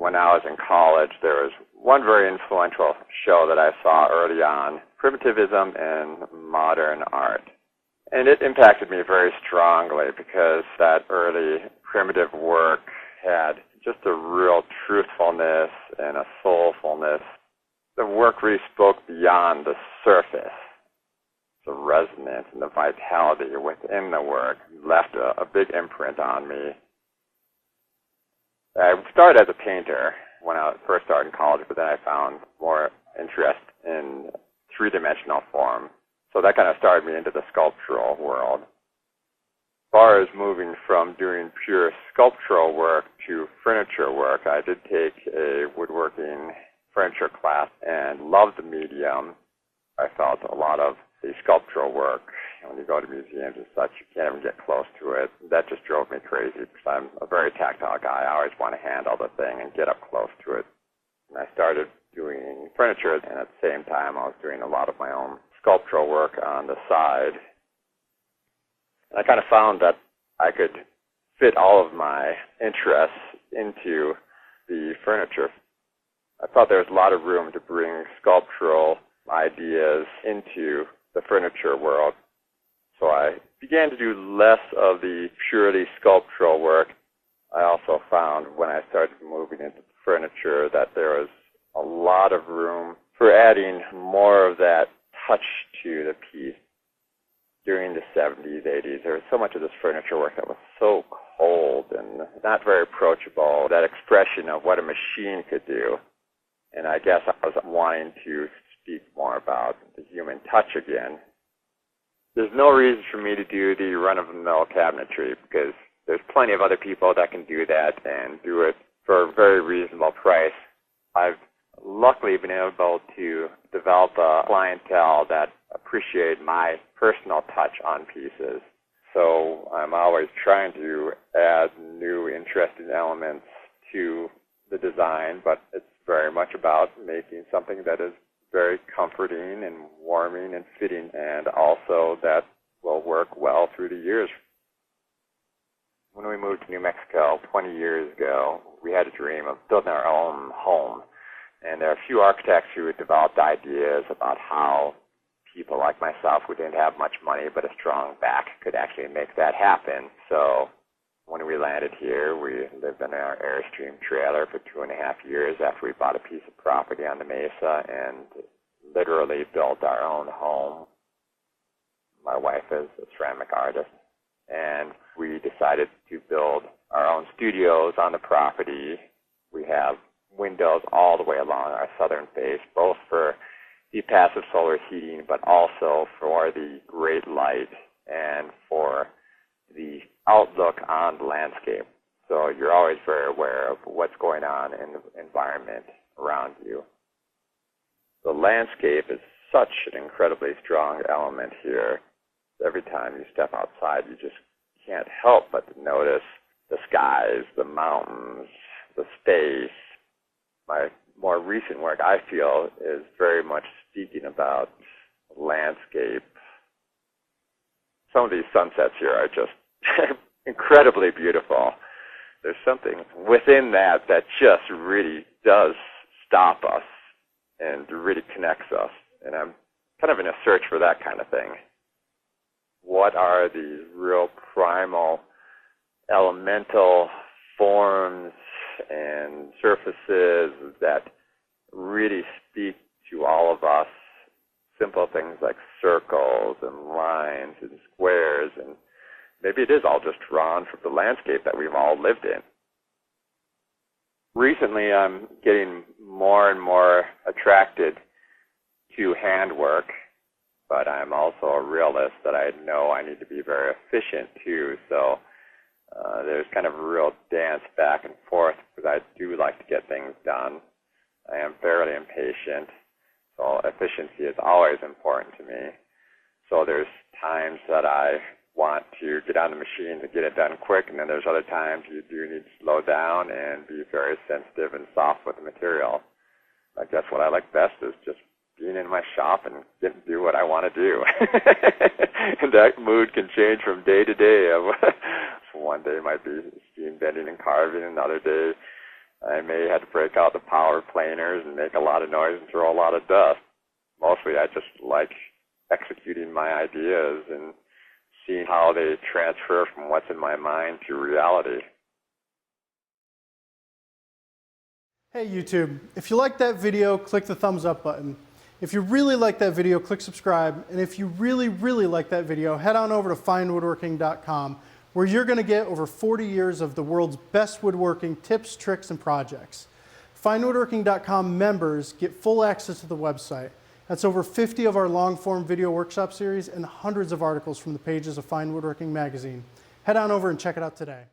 when I was in college, there was one very influential show that I saw early on, Primitivism in Modern Art. And it impacted me very strongly because that early primitive work had just a real truthfulness and a soulfulness. The work really spoke beyond the surface. The resonance and the vitality within the work left a big imprint on me. I started as a painter when I first started in college, but then I found more interest in three-dimensional form. So that kind of started me into the sculptural world. As far as moving from doing pure sculptural work to furniture work, I did take a woodworking furniture class and loved the medium. I felt a lot of the sculptural work, when you go to museums and such, you can't even get close to it. That just drove me crazy because I'm a very tactile guy. I always want to handle the thing and get up close to it. And I started doing furniture, and at the same time I was doing a lot of my own sculptural work on the side. And I kind of found that I could fit all of my interests into the furniture. I thought there was a lot of room to bring sculptural ideas into the furniture world. So I began to do less of the purely sculptural work. I also found when I started moving into furniture that there was a lot of room for adding more of that touch to the piece. During the 70s, 80s, there was so much of this furniture work that was so cold and not very approachable, that expression of what a machine could do. And I guess I was wanting to speak more about the human touch again. There's no reason for me to do the run-of-the-mill cabinetry because there's plenty of other people that can do that and do it for a very reasonable price. I've luckily been able to develop a clientele that appreciate my personal touch on pieces. So I'm always trying to add new interesting elements to the design, but it's very much about making something that is very comforting and warming and fitting, and also that will work well through the years. When we moved to New Mexico 20 years ago, we had a dream of building our own home. And there are a few architects who had developed ideas about how people like myself who didn't have much money but a strong back could actually make that happen. So when we landed here, we lived in our Airstream trailer for 2.5 years after we bought a piece of property on the Mesa and literally built our own home. My wife is a ceramic artist, and we decided to build our own studios on the property. We have windows all the way along our southern face, both for the passive solar heating, but also for the great light and for the outlook on the landscape. So you're always very aware of what's going on in the environment around you. The landscape is such an incredibly strong element here. Every time you step outside, you just can't help but notice the skies, the mountains, the space. My more recent work, I feel, is very much speaking about landscape. Some of these sunsets here are just incredibly beautiful. There's something within that that just really does stop us and really connects us. And I'm kind of in a search for that kind of thing. What are these real primal elemental forms and surfaces that really speak to all of us? Simple things like circles and lines and squares, and maybe it is all just drawn from the landscape that we've all lived in. Recently, I'm getting more and more attracted to handwork, but I'm also a realist that I know I need to be very efficient too. So there's kind of a real dance back and forth because I do like to get things done. I am fairly impatient, so efficiency is always important to me. So there's times that I want to get on the machine to get it done quick, and then there's other times you do need to slow down and be very sensitive and soft with the material. I guess what I like best is just being in my shop and getting to do what I want to do. And that mood can change from day to day. So one day might be steam bending and carving, another day I may have to break out the power planers and make a lot of noise and throw a lot of dust. Mostly I just like executing my ideas and seeing how they transfer from what's in my mind to reality. Hey YouTube, if you liked that video, click the thumbs up button. If you really like that video, click subscribe. And if you really, really like that video, head on over to finewoodworking.com, where you're going to get over 40 years of the world's best woodworking tips, tricks, and projects. Finewoodworking.com members get full access to the website. That's over 50 of our long-form video workshop series and hundreds of articles from the pages of Fine Woodworking magazine. Head on over and check it out today.